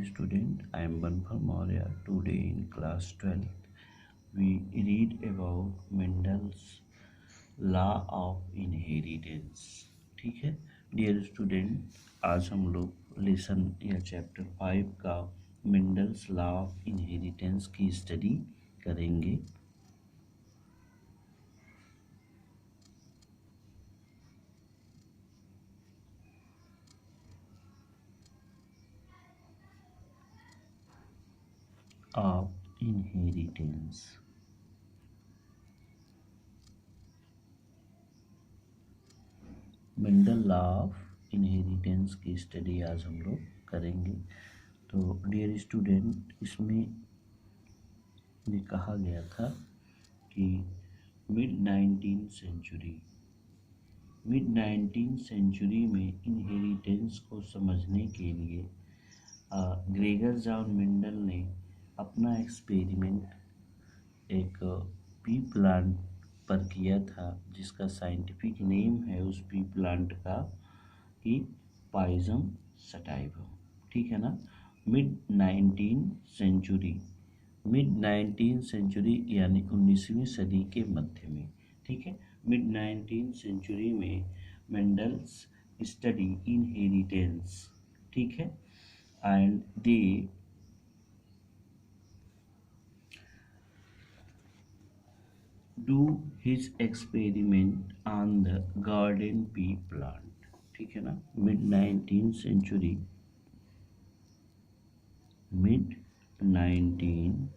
Dear student, I am Banpal Maurya. Today in class 12, we read about Mendel's law of inheritance. ठीक है dear student, आज हम लोग lesson या chapter 5 का मेंडल्स लॉ ऑफ इनहेरिटेंस की स्टडी करेंगे। Of inheritance, Mendel law of inheritance की स्टडी आज हम लोग करेंगे। तो डियर स्टूडेंट, इसमें ये कहा गया था कि मिड 19th सेंचुरी में इनहेरिटेंस को समझने के लिए ग्रेगर जॉन मेंडल ने अपना एक्सपेरिमेंट एक पी प्लांट पर किया था, जिसका साइंटिफिक नेम है उस पी प्लांट का कि पाइजम सटाइवम। ठीक है ना। मिड 19th सेंचुरी यानी 19वीं सदी के मध्य में। ठीक है, मिड 19th सेंचुरी में मेंडल्स स्टडी इनहेरिटेंस। ठीक है, and they do his experiment on the garden pea plant। ठीक है ना। Mid 19th century, mid 19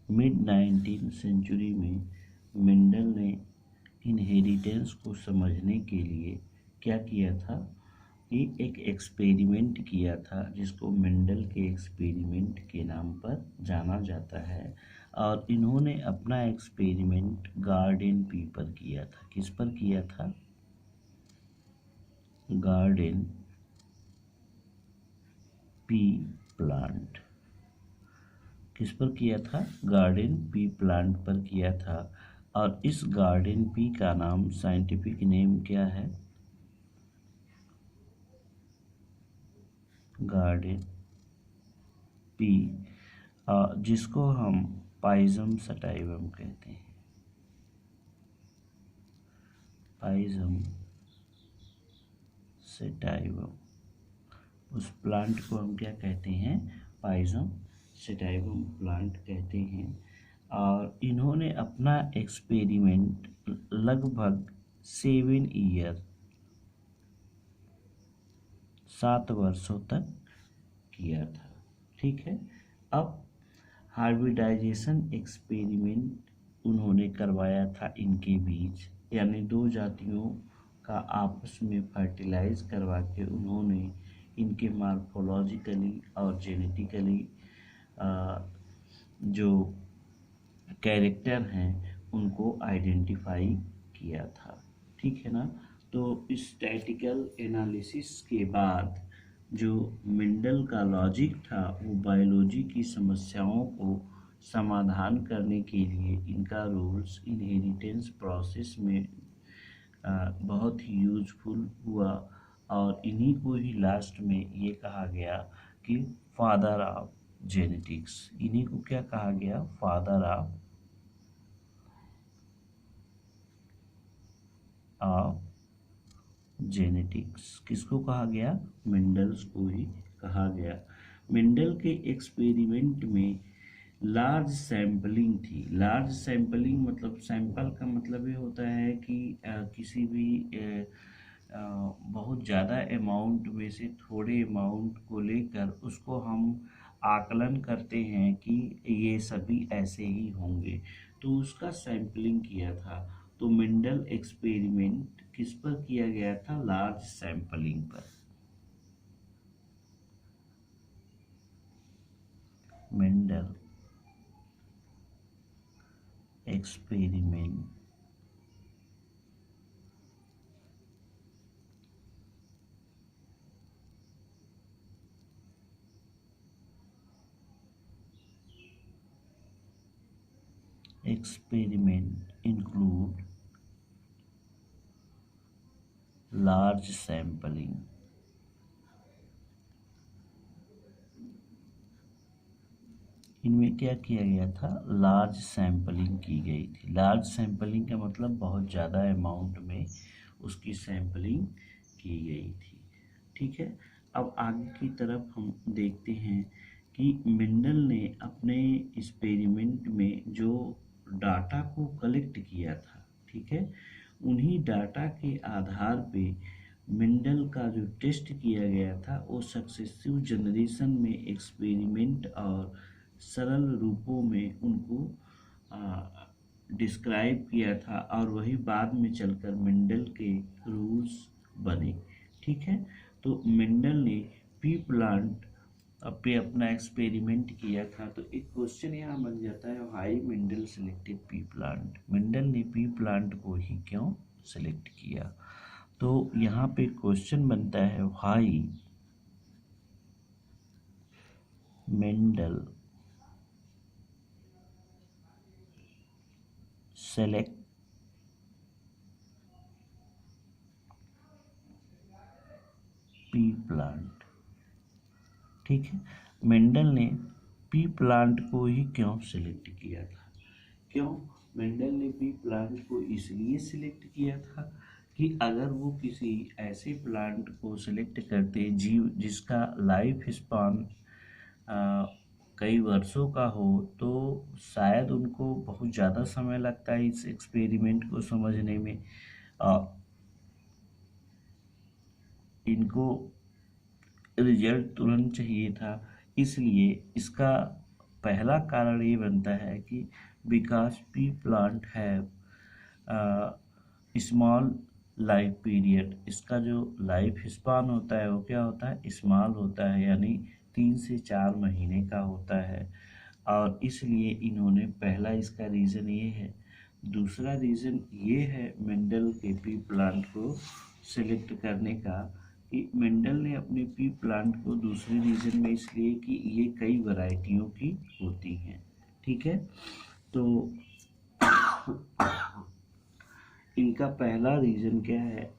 mid 19th century में मेंडल ने इनहेरिटेंस को समझने के लिए क्या किया था कि एक एक्सपेरिमेंट किया था, जिसको मेंडल के एक्सपेरिमेंट के नाम पर जाना जाता है। और इन्होंने अपना एक्सपेरिमेंट गार्डन पी पर किया था। किस पर किया था? Garden pea plant. किस पर किया था? गार्डन पी प्लांट पर किया था। और इस गार्डन पी का नाम, साइंटिफिक नेम क्या है? गार्डन पी, जिसको हम पाइजम सटाइवम कहते हैं। पाइजम सटाइवम, उस प्लांट को हम क्या कहते हैं? पाइजम सटाइवम प्लांट कहते हैं। और इन्होंने अपना एक्सपेरिमेंट लगभग 7 वर्षों तक किया था। ठीक है। अब हाइब्रिडाइजेशन एक्सपेरिमेंट उन्होंने करवाया था इनके बीच, यानी दो जातियों का आपस में फर्टिलाइज करवा के उन्होंने इनके मार्फोलॉजिकली और जेनेटिकली जो कैरेक्टर हैं उनको आइडेंटिफाई किया था। ठीक है ना। तो स्टैटिकल एनालिसिस के बाद जो मेंडल का लॉजिक था, वो बायोलॉजी की समस्याओं को समाधान करने के लिए इनका रोल्स इनहेरिटेंस प्रोसेस में बहुत ही यूजफुल हुआ। और इन्हीं को ही लास्ट में ये कहा गया कि फादर ऑफ जेनेटिक्स। इन्हीं को क्या कहा गया? Father of genetics. किसको कहा गया? मेंडल्स को ही कहा गया। मेंडल के एक्सपेरिमेंट में लार्ज सैम्पलिंग थी। लार्ज सैम्पलिंग मतलब, सैंपल का मतलब ये होता है कि किसी भी बहुत ज़्यादा अमाउंट में से थोड़े अमाउंट को लेकर उसको हम आकलन करते हैं कि ये सभी ऐसे ही होंगे, तो उसका सैम्पलिंग किया था। तो मेंडल एक्सपेरिमेंट किस पर किया गया था? लार्ज सैम्पलिंग पर। Mendel experiment experiment include large sampling. इनमें क्या किया गया था, लार्ज सैम्पलिंग की गई थी। लार्ज सैम्पलिंग का मतलब बहुत ज़्यादा अमाउंट में उसकी सैम्पलिंग की गई थी। ठीक है, अब आगे की तरफ हम देखते हैं कि मेंडल ने अपने एक्सपेरिमेंट में जो डाटा को कलेक्ट किया था, ठीक है, उन्हीं डाटा के आधार पे मेंडल का जो टेस्ट किया गया था वो सक्सेसिव जनरेशन में एक्सपेरिमेंट और सरल रूपों में उनको डिस्क्राइब किया था और वही बाद में चलकर मेंडल के रूल्स बने। ठीक है, तो मेंडल ने पी प्लांट पे अपना एक्सपेरिमेंट किया था। तो एक क्वेश्चन यहाँ बन जाता है, why Mendel selected P plant, Mendel ने पी प्लांट को ही क्यों सिलेक्ट किया। तो यहाँ पे क्वेश्चन बनता है, why Mendel select P plant. ठीक है, मेंडल ने पी प्लांट को ही क्यों सिलेक्ट किया था। क्यों मेंडल ने पी प्लांट को इसलिए सिलेक्ट किया था कि अगर वो किसी ऐसे प्लांट को सिलेक्ट करते जीव जिसका लाइफ स्पान कई वर्षों का हो, तो शायद उनको बहुत ज़्यादा समय लगता है इस एक्सपेरिमेंट को समझने में। इनको रिजल्ट तुरंत चाहिए था, इसलिए इसका पहला कारण ये बनता है कि because P plant have small life period, इसका जो लाइफ स्पान होता है वो क्या होता है, स्मॉल होता है, यानी 3 से 4 महीने का होता है। और इसलिए इन्होंने पहला इसका रीज़न ये है। दूसरा रीज़न ये है मेंडल के पी प्लांट को सिलेक्ट करने का कि मेंडल ने अपने पी प्लांट को दूसरे रीजन में इसलिए कि ये कई वैरायटियों की होती हैं। ठीक है, तो इनका पहला रीजन क्या है,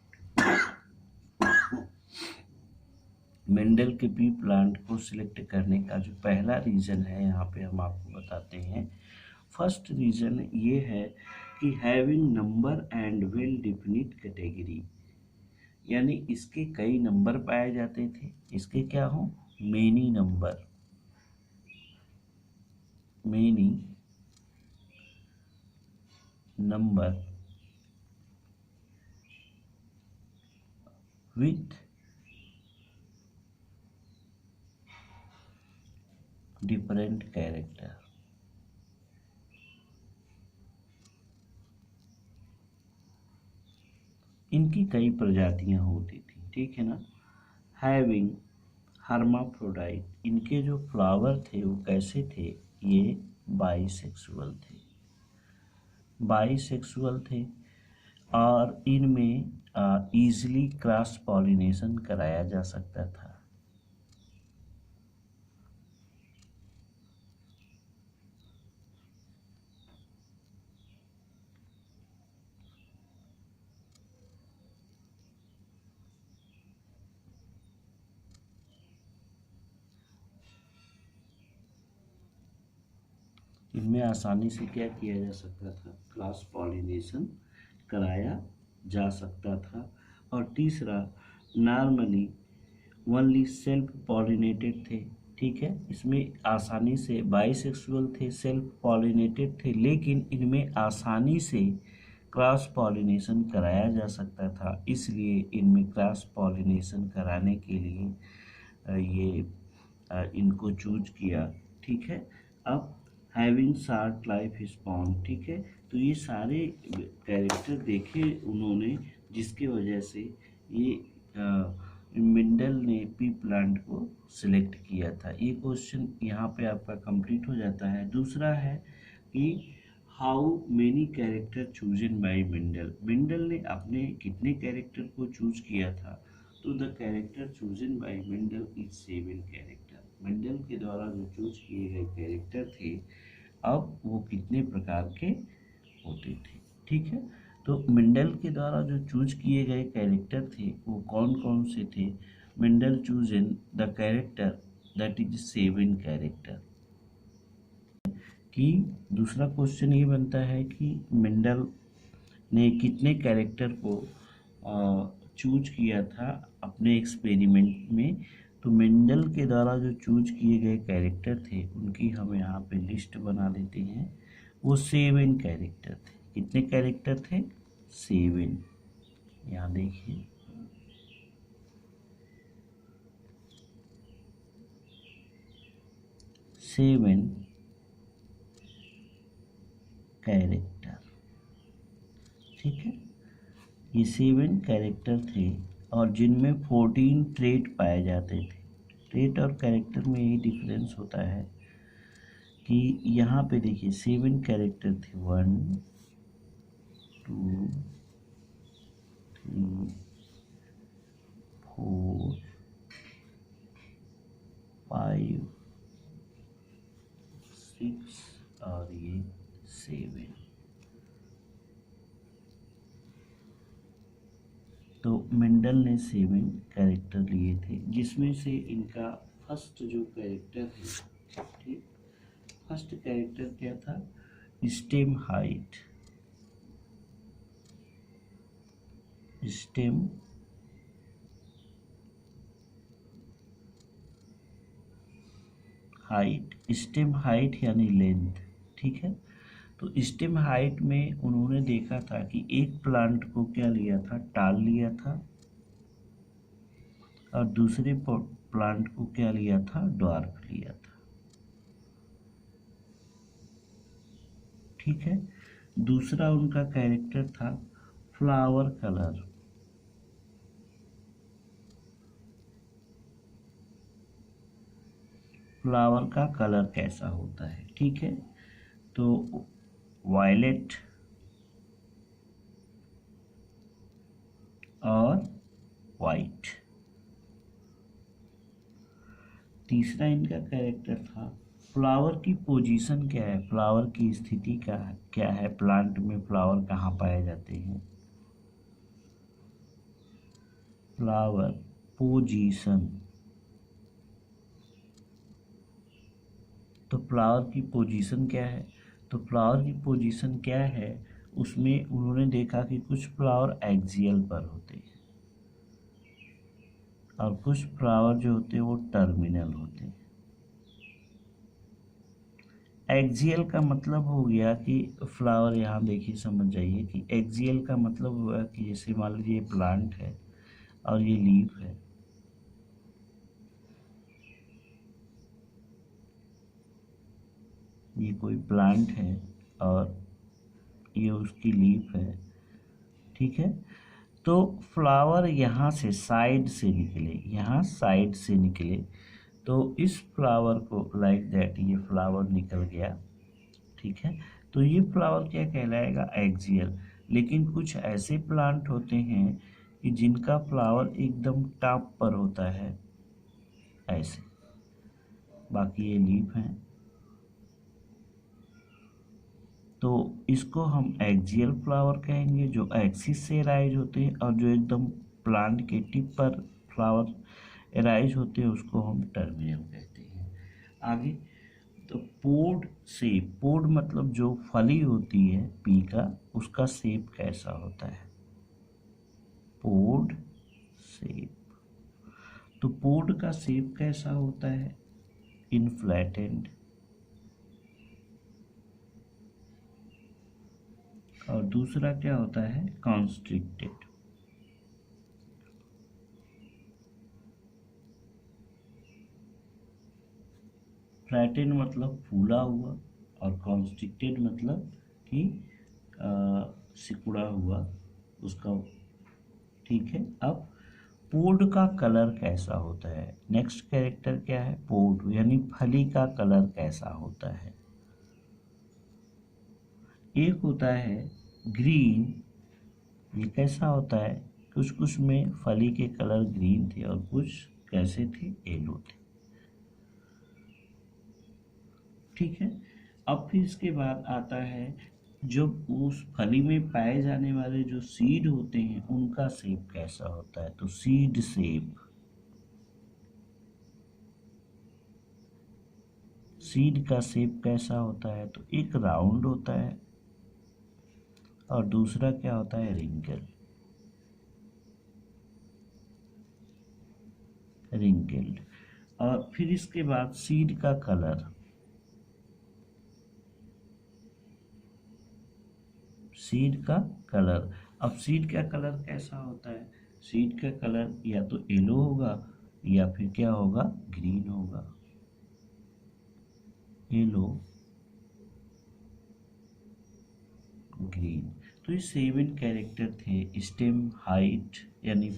मेंडल के पी प्लांट को सिलेक्ट करने का जो पहला रीजन है यहाँ पे हम आपको बताते हैं। फर्स्ट रीजन ये है कि having number and well definite category, यानी इसके कई नंबर पाए जाते थे। इसके क्या हो, many number, many number with different character. इनकी कई प्रजातियां होती थी, ठीक है ना। हैविंग हर्माफ्रोडाइट, इनके जो फ्लावर थे वो कैसे थे, ये बाइसेक्सुअल थे, बाइसेक्सुअल थे और इनमें ईजिली क्रॉस पॉलिनेशन कराया जा सकता था। इनमें आसानी से क्या किया जा सकता था, क्रॉस पॉलिनेशन कराया जा सकता था। और तीसरा, नॉर्मली ओनली सेल्फ पॉलिनेटेड थे। ठीक है, इसमें आसानी से बाइसेक्सुअल थे, सेल्फ पॉलिनेटेड थे, लेकिन इनमें आसानी से क्रॉस पॉलिनेशन कराया जा सकता था, इसलिए इनमें क्रॉस पॉलिनेशन कराने के लिए इनको चूज किया। ठीक है, अब हैविंग शार्ट लाइफ स्पॉन, ठीक है, तो ये सारे कैरेक्टर देखे उन्होंने जिसके वजह से ये मेंडल ने पी प्लांट को सिलेक्ट किया था। ये क्वेश्चन यहाँ पे आपका कंप्लीट हो जाता है। दूसरा है कि how many character chosen bye Mendel, Mendel ने अपने कितने कैरेक्टर को चूज किया था। तो the character chosen bye Mendel is 7 character, Mendel के द्वारा जो चूज किए गए कैरेक्टर थे अब वो कितने प्रकार के होते थे। ठीक है, तो मेंडल के द्वारा जो चूज किए गए कैरेक्टर थे वो कौन कौन से थे। Mendel choose in the character that is 7 character. कि दूसरा क्वेश्चन ये बनता है कि मेंडल ने कितने कैरेक्टर को चूज किया था अपने एक्सपेरिमेंट में। तो मेंडल के द्वारा जो चूज किए गए कैरेक्टर थे उनकी हम यहाँ पे लिस्ट बना लेते हैं। वो 7 कैरेक्टर थे। कितने कैरेक्टर थे? 7। यहाँ देखिए, 7 कैरेक्टर। ठीक है, ये 7 कैरेक्टर थे और जिनमें 14 ट्रेट पाए जाते थे। ट्रेट और कैरेक्टर में यही डिफरेंस होता है कि यहाँ पे देखिए 7 कैरेक्टर थे। 1 2 3 4 5 6 और ये 7। तो मेंडल ने 7 कैरेक्टर लिए थे, जिसमें से इनका फर्स्ट जो कैरेक्टर है, ठीक, फर्स्ट कैरेक्टर क्या था? Stem height. Stem height, stem height यानी लेंथ। ठीक है, तो स्टेम हाइट में उन्होंने देखा था कि एक प्लांट को क्या लिया था? टाल लिया था, और दूसरे प्लांट को क्या लिया था? ड्वार्फ लिया था। ठीक है, दूसरा उनका कैरेक्टर था फ्लावर कलर। फ्लावर का कलर कैसा होता है? ठीक है, तो वायलेट और वाइट। तीसरा इनका कैरेक्टर था फ्लावर की पोजीशन क्या है, फ्लावर की स्थिति का क्या है, प्लांट में फ्लावर कहाँ पाए जाते हैं। फ्लावर पोजीशन, तो फ्लावर की पोजीशन क्या है? तो फ्लावर की पोजीशन क्या है, उसमें उन्होंने देखा कि कुछ फ्लावर एक्सियल पर होते हैं और कुछ फ्लावर जो होते हैं वो टर्मिनल होते हैं। एक्सियल का मतलब हो गया कि फ्लावर, यहाँ देखिए समझ जाइए कि एक्सियल का मतलब हुआ कि जैसे मान लीजिए ये प्लांट है और ये लीफ है, ये कोई प्लांट है और ये उसकी लीफ है। ठीक है, तो फ्लावर यहाँ से साइड से निकले, यहाँ साइड से निकले, तो इस फ्लावर को लाइक दैट ये फ्लावर निकल गया। ठीक है, तो ये फ्लावर क्या कहलाएगा? एक्सियल। लेकिन कुछ ऐसे प्लांट होते हैं कि जिनका फ्लावर एकदम टॉप पर होता है ऐसे, बाकी ये लीफ हैं, तो इसको हम एक्सियल फ्लावर कहेंगे, जो एक्सिस से राइज होते हैं, और जो एकदम प्लांट के टिप पर फ्लावर राइज होते हैं उसको हम टर्मिनल कहते हैं। आगे, तो पोड शेप, पोड मतलब जो फली होती है पी का, उसका शेप कैसा होता है? पोड शेप, तो पोड का शेप कैसा होता है? इनफ्लैटेंड। और दूसरा क्या होता है? कॉन्स्ट्रिक्टेड। फ्लैटेन मतलब फूला हुआ, और कॉन्स्ट्रिक्टेड मतलब कि सिकुड़ा हुआ उसका। ठीक है, अब पोड का कलर कैसा होता है? नेक्स्ट कैरेक्टर क्या है? पोड यानी फली का कलर कैसा होता है? एक होता है ग्रीन, ये कैसा होता है? कुछ कुछ में फली के कलर ग्रीन थे और कुछ कैसे थे? येलो थे। ठीक है, अब फिर इसके बाद आता है जब उस फली में पाए जाने वाले जो सीड होते हैं उनका शेप कैसा होता है। तो सीड शेप, सीड का शेप कैसा होता है। तो एक राउंड होता है और दूसरा क्या होता है, रिंकल्ड। और फिर इसके बाद सीड का कलर, सीड का कलर। अब सीड का कलर कैसा होता है, सीड का कलर या तो येलो होगा या फिर क्या होगा, ग्रीन होगा, येलो ग्रीन। तो ये 7 कैरेक्टर थे। स्टेम हाइट यानी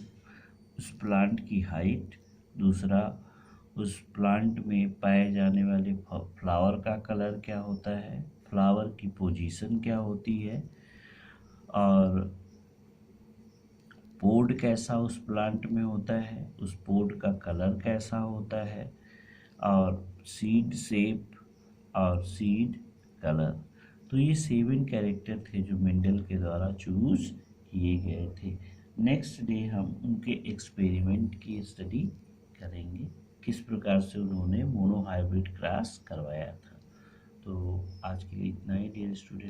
उस प्लांट की हाइट, दूसरा उस प्लांट में पाए जाने वाले फ्लावर का कलर क्या होता है, फ्लावर की पोजीशन क्या होती है, और पोड कैसा उस प्लांट में होता है, उस पोड का कलर कैसा होता है, और सीड शेप और सीड कलर। तो ये 7 कैरेक्टर थे जो मेंडल के द्वारा चूज किए गए थे। नेक्स्ट डे हम उनके एक्सपेरिमेंट की स्टडी करेंगे, किस प्रकार से उन्होंने मोनो हाइब्रिड क्रॉस करवाया था। तो आज के लिए इतना ही डियर स्टूडेंट।